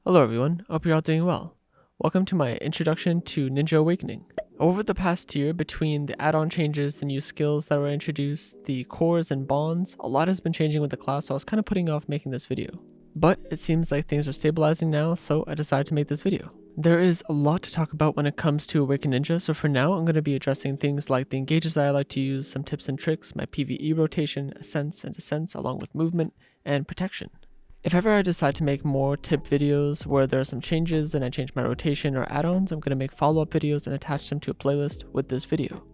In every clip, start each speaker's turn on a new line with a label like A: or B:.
A: Hello everyone, hope you're all doing well. Welcome to my introduction to Ninja Awakening. Over the past year, between the add-on changes, the new skills that were introduced, the cores and bonds, a lot has been changing with the class, so I was kind of putting off making this video. But it seems like things are stabilizing now, so I decided to make this video. There is a lot to talk about when it comes to Awaken Ninja, so for now I'm going to be addressing things like the engages that I like to use, some tips and tricks, my PvE rotation, ascents and descents, along with movement and protection. If ever I decide to make more tip videos where there are some changes and I change my rotation or add-ons, I'm going to make follow-up videos and attach them to a playlist with this video.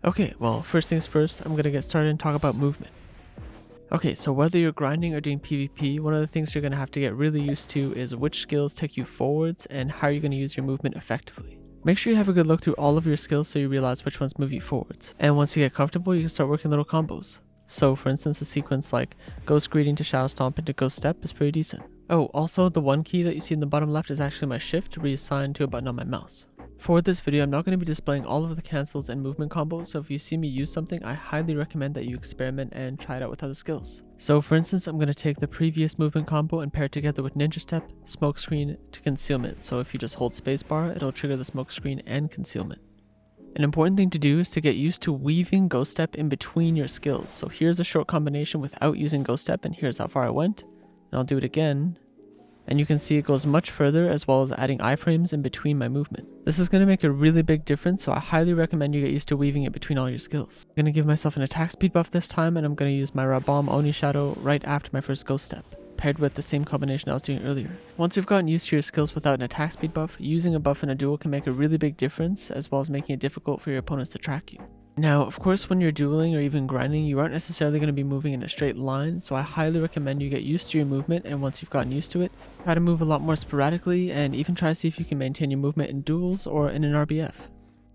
A: Okay, well, first things first, I'm going to get started and talk about movement. Okay, so whether you're grinding or doing PvP, one of the things you're going to have to get really used to is which skills take you forwards and how you're going to use your movement effectively. Make sure you have a good look through all of your skills so you realize which ones move you forwards. And once you get comfortable, you can start working little combos. So for instance, a sequence like Ghost Greeting to Shadow Stomp into Ghost Step is pretty decent. Oh, also the one key that you see in the bottom left is actually my shift reassigned to a button on my mouse. For this video, I'm not going to be displaying all of the cancels and movement combos, so if you see me use something, I highly recommend that you experiment and try it out with other skills. So for instance, I'm going to take the previous movement combo and pair it together with Ninja Step, Smoke Screen to Concealment, so if you just hold spacebar, it'll trigger the Smoke Screen and Concealment. An important thing to do is to get used to weaving Ghost Step in between your skills. So here's a short combination without using Ghost Step, and here's how far I went. And I'll do it again. And you can see it goes much further, as well as adding iframes in between my movement. This is going to make a really big difference, so I highly recommend you get used to weaving it between all your skills. I'm going to give myself an attack speed buff this time, and I'm going to use my Bomb Oni Shadow right after my first Ghost Step, paired with the same combination I was doing earlier. Once you've gotten used to your skills without an attack speed buff, using a buff in a duel can make a really big difference, as well as making it difficult for your opponents to track you. Now, of course, when you're dueling or even grinding, you aren't necessarily going to be moving in a straight line, so I highly recommend you get used to your movement, and once you've gotten used to it, try to move a lot more sporadically, and even try to see if you can maintain your movement in duels or in an RBF.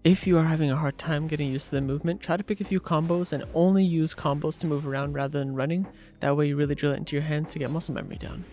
A: If you are having a hard time getting used to the movement, try to pick a few combos and only use combos to move around rather than running. That way you really drill it into your hands to get muscle memory down.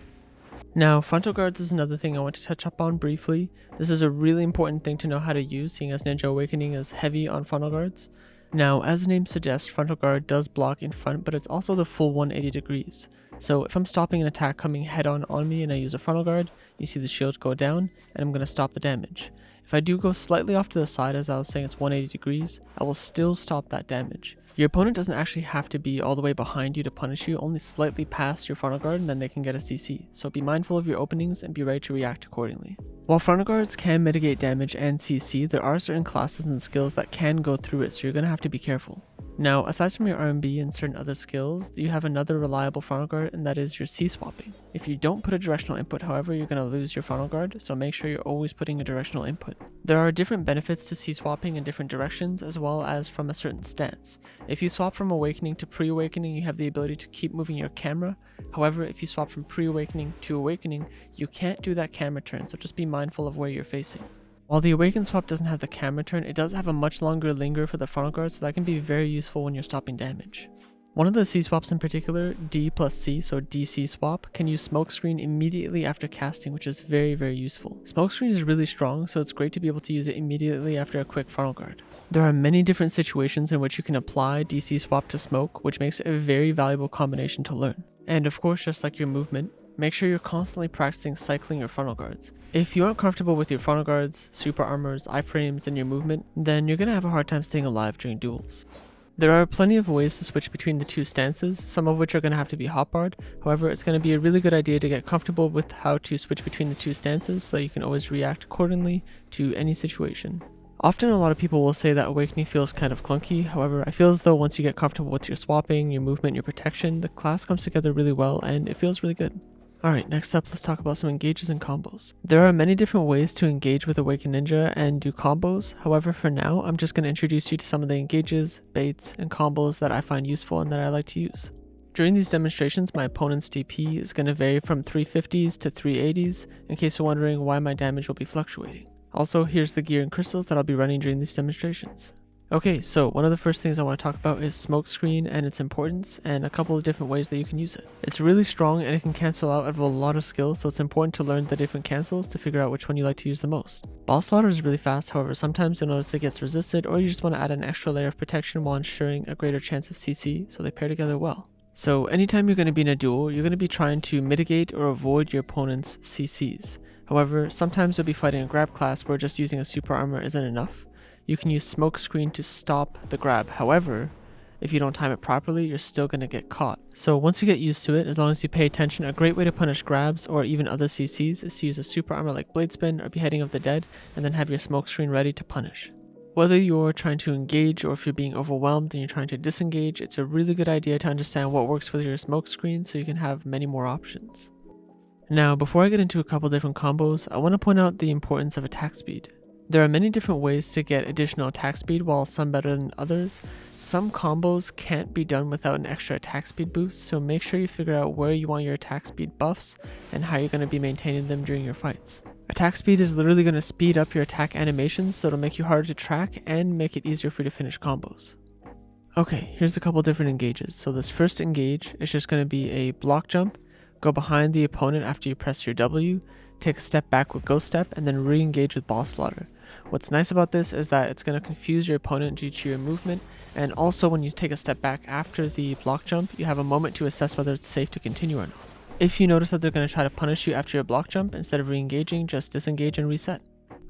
A: Now, frontal guards is another thing I want to touch up on briefly. This is a really important thing to know how to use, seeing as Ninja Awakening is heavy on frontal guards. Now, as the name suggests, frontal guard does block in front, but it's also the full 180 degrees. So if I'm stopping an attack coming head on me and I use a frontal guard, you see the shield go down, and I'm going to stop the damage. If I do go slightly off to the side, as I was saying it's 180 degrees, I will still stop that damage. Your opponent doesn't actually have to be all the way behind you to punish you, only slightly past your frontal guard, and then they can get a CC. So be mindful of your openings and be ready to react accordingly. While frontal guards can mitigate damage and CC, there are certain classes and skills that can go through it, so you're going to have to be careful. Now, aside from your RMB and certain other skills, you have another reliable frontal guard, and that is your C-swapping. If you don't put a directional input, however, you're going to lose your frontal guard, so make sure you're always putting a directional input. There are different benefits to C-swapping in different directions, as well as from a certain stance. If you swap from Awakening to Pre-Awakening, you have the ability to keep moving your camera. However, if you swap from Pre-Awakening to Awakening, you can't do that camera turn, so just be mindful of where you're facing. While the Awaken swap doesn't have the camera turn, it does have a much longer linger for the frontal guard, so that can be very useful when you're stopping damage. One of the C swaps in particular, D plus C, so DC swap, can use Smoke Screen immediately after casting, which is very useful. Smoke Screen is really strong, so it's great to be able to use it immediately after a quick frontal guard. There are many different situations in which you can apply DC swap to smoke, which makes it a very valuable combination to learn. And of course, just like your movement, make sure you're constantly practicing cycling your frontal guards. If you aren't comfortable with your frontal guards, super armors, iframes, and your movement, then you're going to have a hard time staying alive during duels. There are plenty of ways to switch between the two stances, some of which are going to have to be hotbarred. However, it's going to be a really good idea to get comfortable with how to switch between the two stances so you can always react accordingly to any situation. Often a lot of people will say that Awakening feels kind of clunky, however I feel as though once you get comfortable with your swapping, your movement, your protection, the class comes together really well and it feels really good. Alright, next up let's talk about some engages and combos. There are many different ways to engage with Awaken Ninja and do combos, however for now I'm just going to introduce you to some of the engages, baits, and combos that I find useful and that I like to use. During these demonstrations, my opponent's DP is going to vary from 350s to 380s, in case you're wondering why my damage will be fluctuating. Also, here's the gear and crystals that I'll be running during these demonstrations. Okay, so one of the first things I want to talk about is Smoke Screen and its importance, and a couple of different ways that you can use it. It's really strong and it can cancel out of a lot of skills, so it's important to learn the different cancels to figure out which one you like to use the most. Boss Slaughter is really fast, however sometimes you'll notice it gets resisted, or you just want to add an extra layer of protection while ensuring a greater chance of CC, so they pair together well. So anytime you're going to be in a duel, you're going to be trying to mitigate or avoid your opponent's CCs. However, sometimes you'll be fighting a grab class where just using a super armor isn't enough. You can use smoke screen to stop the grab. However, if you don't time it properly, you're still going to get caught. So once you get used to it, as long as you pay attention, a great way to punish grabs or even other CCs is to use a super armor like Blade Spin or Beheading of the Dead, and then have your smoke screen ready to punish. Whether you're trying to engage or if you're being overwhelmed and you're trying to disengage, it's a really good idea to understand what works with your smoke screen so you can have many more options. Now, before I get into a couple different combos, I want to point out the importance of attack speed. There are many different ways to get additional attack speed, while some better than others. Some combos can't be done without an extra attack speed boost, so make sure you figure out where you want your attack speed buffs and how you're going to be maintaining them during your fights. Attack speed is literally going to speed up your attack animations, so it'll make you harder to track and make it easier for you to finish combos. Okay, here's a couple different engages. So this first engage is just going to be a block jump, go behind the opponent after you press your W, take a step back with Ghost Step, and then re-engage with Ball Slaughter. What's nice about this is that it's going to confuse your opponent due to your movement, and also when you take a step back after the block jump, you have a moment to assess whether it's safe to continue or not. If you notice that they're going to try to punish you after your block jump, instead of re-engaging, just disengage and reset.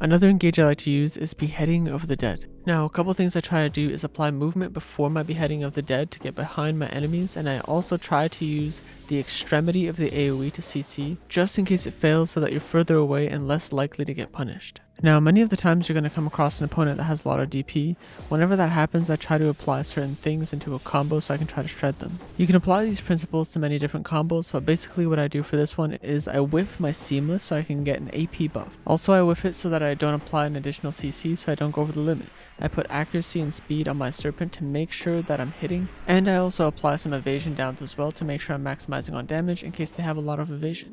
A: Another engage I like to use is Beheading of the Dead. Now, a couple things I try to do is apply movement before my Beheading of the Dead to get behind my enemies, and I also try to use the extremity of the AoE to CC, just in case it fails so that you're further away and less likely to get punished. Now, many of the times you're going to come across an opponent that has a lot of DP. Whenever that happens, I try to apply certain things into a combo so I can try to shred them. You can apply these principles to many different combos, but basically what I do for this one is I whiff my Seamless so I can get an AP buff. Also, I whiff it so that I don't apply an additional CC so I don't go over the limit. I put accuracy and speed on my Serpent to make sure that I'm hitting, and I also apply some evasion downs as well to make sure I'm maximizing on damage in case they have a lot of evasion.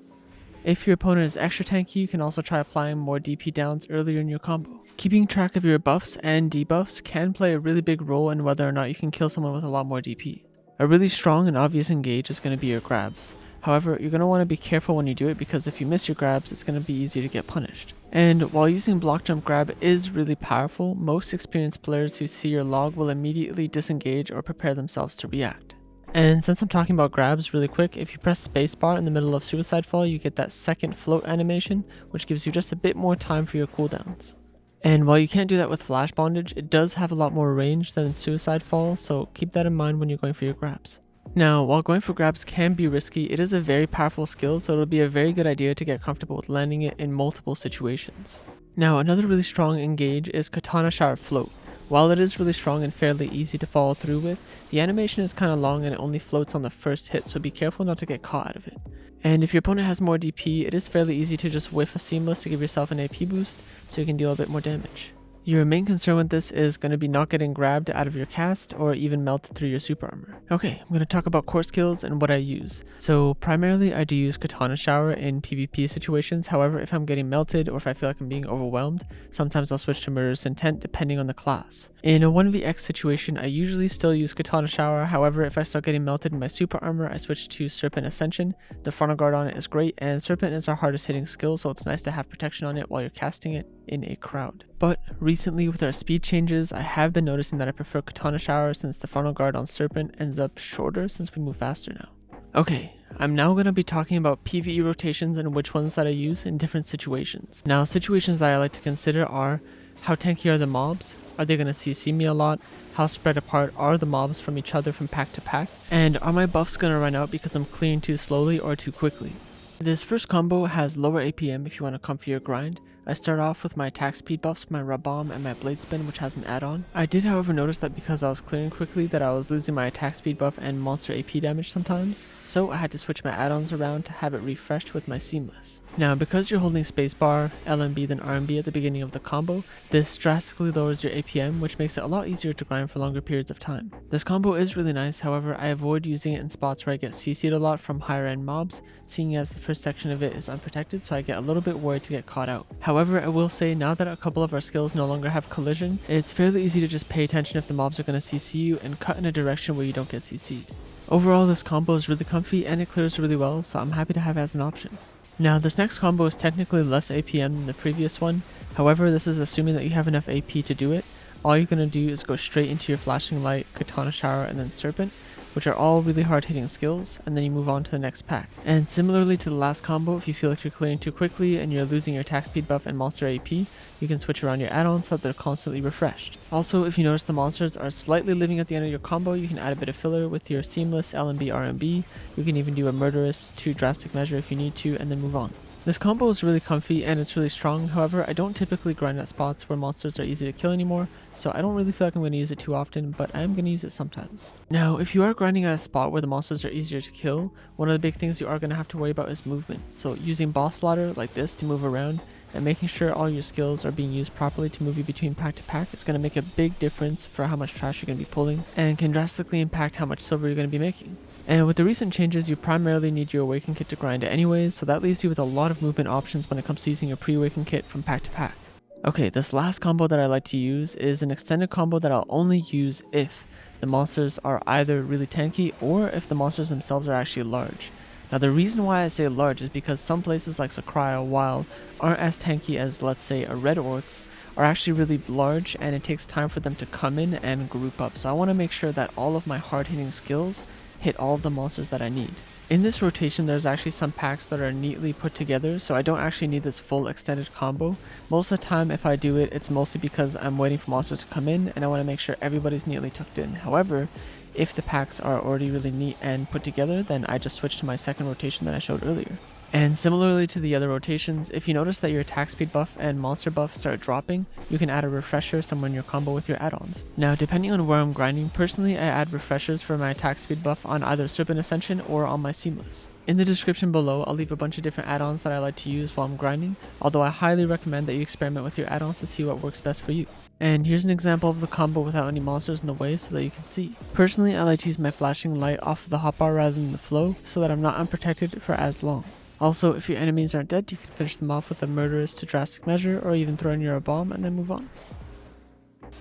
A: If your opponent is extra tanky, you can also try applying more DP downs earlier in your combo. Keeping track of your buffs and debuffs can play a really big role in whether or not you can kill someone with a lot more DP. A really strong and obvious engage is going to be your grabs. However, you're going to want to be careful when you do it because if you miss your grabs, it's going to be easy to get punished. And while using block jump grab is really powerful, most experienced players who see your log will immediately disengage or prepare themselves to react. And since I'm talking about grabs really quick, if you press spacebar in the middle of Suicide Fall, you get that second float animation, which gives you just a bit more time for your cooldowns. And while you can't do that with Flash Bondage, it does have a lot more range than in Suicide Fall, so keep that in mind when you're going for your grabs. Now, while going for grabs can be risky, it is a very powerful skill, so it'll be a very good idea to get comfortable with landing it in multiple situations. Now, another really strong engage is Katana Shower Float. While it is really strong and fairly easy to follow through with, the animation is kind of long and it only floats on the first hit, so be careful not to get caught out of it. And if your opponent has more DP, it is fairly easy to just whiff a Seamless to give yourself an AP boost, so you can deal a bit more damage. Your main concern with this is going to be not getting grabbed out of your cast or even melted through your super armor. Okay, I'm going to talk about core skills and what I use. So primarily I do use Katana Shower in PvP situations. However, if I'm getting melted or if I feel like I'm being overwhelmed, sometimes I'll switch to Murderous Intent depending on the class. In a 1vx situation, I usually still use Katana Shower. However, if I start getting melted in my super armor, I switch to Serpent Ascension. The frontal guard on it is great, and Serpent is our hardest hitting skill, so it's nice to have protection on it while you're casting it in a crowd. But recently with our speed changes, I have been noticing that I prefer Katana Shower since the frontal guard on Serpent ends up shorter since we move faster now. Okay, I'm now going to be talking about PvE rotations and which ones that I use in different situations. Now, situations that I like to consider are: how tanky are the mobs? Are they going to CC me a lot? How spread apart are the mobs from each other from pack to pack? And are my buffs going to run out because I'm clearing too slowly or too quickly? This first combo has lower APM if you want to come for your grind. I start off with my attack speed buffs, my Rub Bomb, and my Blade Spin, which has an add-on. I did however notice that because I was clearing quickly that I was losing my attack speed buff and monster AP damage sometimes, so I had to switch my add-ons around to have it refreshed with my Seamless. Now, because you're holding spacebar, LMB, then RMB at the beginning of the combo, this drastically lowers your APM, which makes it a lot easier to grind for longer periods of time. This combo is really nice, however, I avoid using it in spots where I get CC'd a lot from higher end mobs, seeing as the first section of it is unprotected, so I get a little bit worried to get caught out. However, I will say now that a couple of our skills no longer have collision, it's fairly easy to just pay attention if the mobs are going to CC you and cut in a direction where you don't get CC'd. Overall, this combo is really comfy and it clears really well, so I'm happy to have it as an option. Now, this next combo is technically less APM than the previous one. However, this is assuming that you have enough AP to do it. All you're going to do is go straight into your Flashing Light, Katana Shower, and then Serpent. which are all really hard hitting skills, and then you move on to the next pack. And similarly to the last combo, if you feel like you're clearing too quickly and you're losing your attack speed buff and monster AP, you can switch around your add-ons so that they're constantly refreshed. Also, if you notice the monsters are slightly living at the end of your combo, you can add a bit of filler with your seamless LMB RMB. You can even do a murderous to drastic measure if you need to, and then move on. This combo is really comfy and it's really strong. However, I don't typically grind at spots where monsters are easy to kill anymore, so I don't really feel like I'm going to use it too often, but I am going to use it sometimes. Now, if you are grinding at a spot where the monsters are easier to kill, one of the big things you are going to have to worry about is movement. So using boss ladder like this to move around and making sure all your skills are being used properly to move you between pack to pack is going to make a big difference for how much trash you're going to be pulling and can drastically impact how much silver you're going to be making. And with the recent changes, you primarily need your Awaken kit to grind it anyways, so that leaves you with a lot of movement options when it comes to using your pre-Awaken kit from pack to pack. Okay, this last combo that I like to use is an extended combo that I'll only use if the monsters are either really tanky or if the monsters themselves are actually large. Now the reason why I say large is because some places like Sakraya, while aren't as tanky as, let's say, a Red Orcs, are actually really large and it takes time for them to come in and group up. So I want to make sure that all of my hard hitting skills hit all of the monsters that I need. In this rotation, there's actually some packs that are neatly put together, so I don't actually need this full extended combo. Most of the time, if I do it, it's mostly because I'm waiting for monsters to come in and I want to make sure everybody's neatly tucked in. However, if the packs are already really neat and put together, then I just switch to my second rotation that I showed earlier. And similarly to the other rotations, if you notice that your attack speed buff and monster buff start dropping, you can add a refresher somewhere in your combo with your add-ons. Now, depending on where I'm grinding, personally I add refreshers for my attack speed buff on either Serpent Ascension or on my Seamless. In the description below, I'll leave a bunch of different add-ons that I like to use while I'm grinding, although I highly recommend that you experiment with your add-ons to see what works best for you. And here's an example of the combo without any monsters in the way so that you can see. Personally, I like to use my flashing light off of the hotbar rather than the flow so that I'm not unprotected for as long. Also, if your enemies aren't dead, you can finish them off with a murderous to drastic measure or even throw in your bomb and then move on.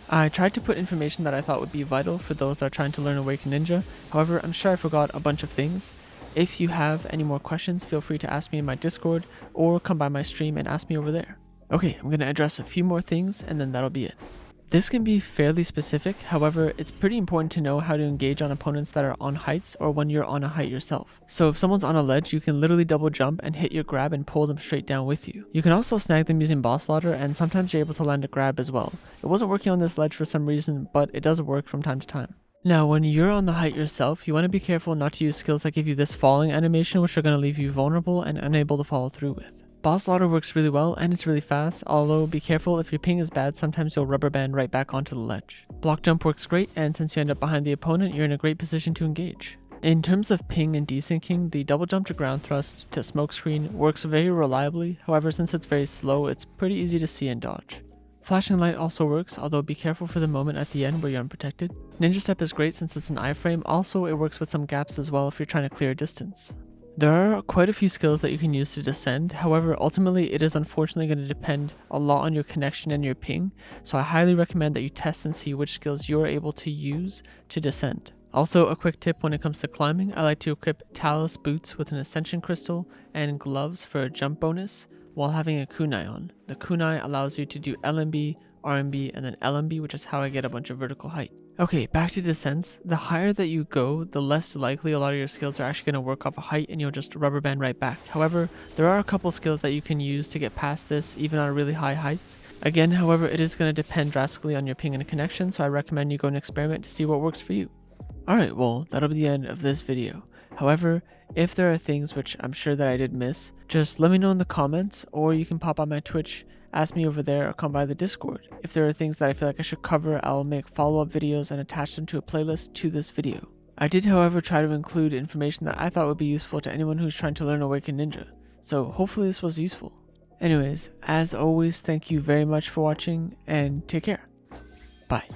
A: I tried to put information that I thought would be vital for those that are trying to learn Awaken Ninja, however I'm sure I forgot a bunch of things. If you have any more questions, feel free to ask me in my Discord or come by my stream and ask me over there. Okay, I'm going to address a few more things and then that'll be it. This can be fairly specific, however, it's pretty important to know how to engage on opponents that are on heights or when you're on a height yourself. So if someone's on a ledge, you can literally double jump and hit your grab and pull them straight down with you. You can also snag them using boss ladder and sometimes you're able to land a grab as well. It wasn't working on this ledge for some reason, but it does work from time to time. Now, when you're on the height yourself, you want to be careful not to use skills that give you this falling animation, which are going to leave you vulnerable and unable to follow through with. Boss ladder works really well and it's really fast, although be careful if your ping is bad, sometimes you'll rubber band right back onto the ledge. Block jump works great, and since you end up behind the opponent, you're in a great position to engage. In terms of ping and desyncing, the double jump to ground thrust to smoke screen works very reliably, however since it's very slow, it's pretty easy to see and dodge. Flashing light also works, although be careful for the moment at the end where you're unprotected. Ninja step is great since it's an iframe, also it works with some gaps as well if you're trying to clear a distance. There are quite a few skills that you can use to descend, however ultimately it is unfortunately going to depend a lot on your connection and your ping, so I highly recommend that you test and see which skills you're able to use to descend. Also, a quick tip when it comes to climbing, I like to equip Talus boots with an Ascension Crystal and gloves for a jump bonus while having a kunai on. The kunai allows you to do LMB, RMB, and then LMB, which is how I get a bunch of vertical height. Okay, back to descents. The higher that you go, the less likely a lot of your skills are actually going to work off a height and you'll just rubber band right back. However, there are a couple skills that you can use to get past this even on really high heights. Again, however, it is going to depend drastically on your ping and connection, so I recommend you go and experiment to see what works for you. Alright, well, that'll be the end of this video. However, if there are things which I'm sure that I did miss, just let me know in the comments, or you can pop on my Twitch, ask me over there, or come by the Discord. If there are things that I feel like I should cover, I'll make follow-up videos and attach them to a playlist to this video. I did, however, try to include information that I thought would be useful to anyone who's trying to learn Awaken Ninja, so hopefully this was useful. Anyways, as always, thank you very much for watching, and take care. Bye.